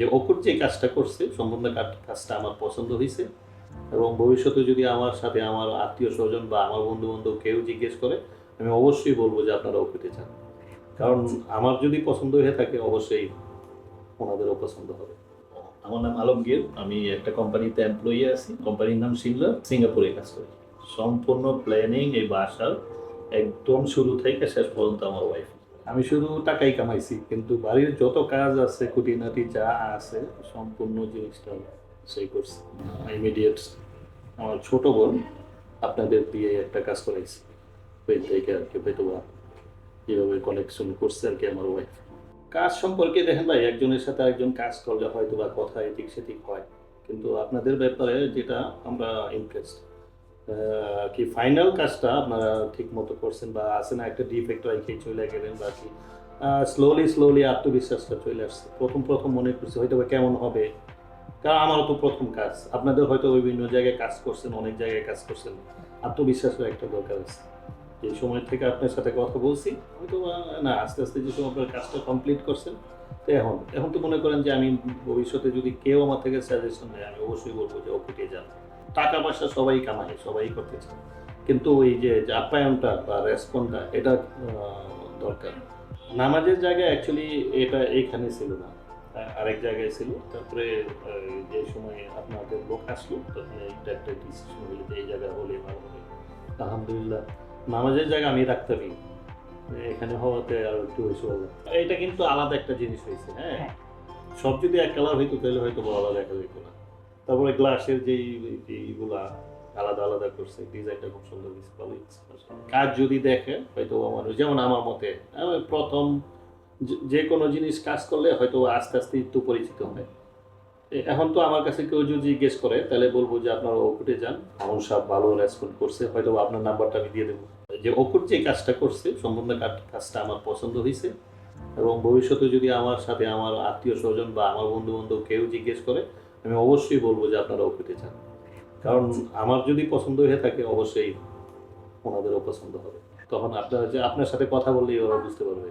যে অকুট যে কাজটা করছে সম্পূর্ণ কাজটা আমার পছন্দ হয়েছে এবং ভবিষ্যতে যদি আমার সাথে আমার আত্মীয় স্বজন বা আমার বন্ধু বান্ধব কেউ জিজ্ঞেস করে আমি অবশ্যই বলবো যে আপনারা অকুটে যান, কারণ আমার যদি পছন্দ হয়ে থাকে অবশ্যই ওনাদেরও পছন্দ হবে। আমার নাম আলমগীর, আমি একটা কোম্পানিতে এমপ্লয়ি আছি, কোম্পানির নাম শিমলা, সিঙ্গাপুরে কাজ করি। সম্পূর্ণ প্ল্যানিং এই বাসার একদম শুরু থেকে শেষ পর্যন্ত আমার ওয়াইফ। আমি শুধু টাকাই কামাইছি, কিন্তু বাড়ির যত কাজ আছে খুঁটিনাটি যা আছে সম্পূর্ণ জিনিসটা সেই করছে। ইমিডিয়েট আমার ছোট বোন আপনাদের দিয়ে একটা কাজ করাইছি, ওই থেকে আর কি হয়তো বা কীভাবে কানেকশন করছে আর কি আমার ওয়াইফ। কাজ সম্পর্কে দেখেন ভাই, একজনের সাথে একজন কাজ করলে হয়তো বা কথা এদিক সেদিক হয়, কিন্তু আপনাদের ব্যাপারে যেটা আমরা ইমপ্রেসড কি ফাইনাল কাজটা আপনারা ঠিক মতো করছেন বা আছে না একটা ডিফেক্ট রেখে চলে গেলেন বা কি স্লোলি আত্মবিশ্বাসটা চলে আসছে। প্রথম মনে করছি হয়তো বা কেমন হবে, কারণ আমারও তো প্রথম কাজ, আপনাদের হয়তো বিভিন্ন জায়গায় কাজ করছেন, অনেক জায়গায় কাজ করছেন, আত্মবিশ্বাসের একটা দরকার আছে। এই সময় থেকে আপনার সাথে কথা বলছি হয়তো না আস্তে আস্তে যে সময় আপনার কাজটা কমপ্লিট করছেন, তো এখন তো মনে করেন যে আমি ভবিষ্যতে যদি কেউ আমার থেকে সাজেশন নেয় আমি অবশ্যই বলবো যে অকুটে যান। টাকা পয়সা সবাই কামায়, সবাই করতে চায়, কিন্তু ওই যে আপ্যায়নটা বা রেসপন্সটা এটা দরকার। নামাজের জায়গায় অ্যাকচুয়ালি এটা এইখানে ছিল না, আরেক জায়গায় ছিল। তারপরে যে সময় আপনাদের লোক আসলো তখন এইটা একটা ডিসিশন হলো যে এই জায়গায় হলে ভালো হবে। আলহামদুলিল্লাহ নামাজের জায়গা আমি রাখতামই, এখানে হওয়াতে আর একটু বেশি ভালো। এটা কিন্তু আলাদা একটা জিনিস হয়েছে। হ্যাঁ, সব যদি এক কালার হইতো তাহলে হয়তো আলাদা দেখা যেত না। তারপরে গ্লাসের যেইগুলা আলাদা আলাদা করছে, ডিজাইনটা খুব সুন্দর হয়েছে, ভালো হয়েছে। কাজ যদি দেখে হয়তো আমার যেমন আমার মতে প্রথম যে কোনো জিনিস কাজ করলে হয়তো আস্তে আস্তে একটু পরিচিত হয়। এখন তো আমার কাছে কেউ যদি জিজ্ঞেস করে তাহলে বলবো যে আপনারা অকুটে যান, আমন সাহেব ভালো রেসপন্ড করছে, হয়তো আপনার নাম্বারটা আমি দিয়ে দেবো। যে অকুট যে কাজটা করছে সম্পূর্ণ কাজটা আমার পছন্দ হয়েছে এবং ভবিষ্যতে যদি আমার সাথে আমার আত্মীয় স্বজন বা আমার বন্ধু বান্ধব কেউ জিজ্ঞেস করে আমি অবশ্যই বলবো যে আপনারা অকুটে যান, কারণ আমার যদি পছন্দ হয়ে থাকে অবশ্যই ওনাদেরও পছন্দ হবে। তখন আপনার সাথে কথা বললেই ওরা বুঝতে পারবে।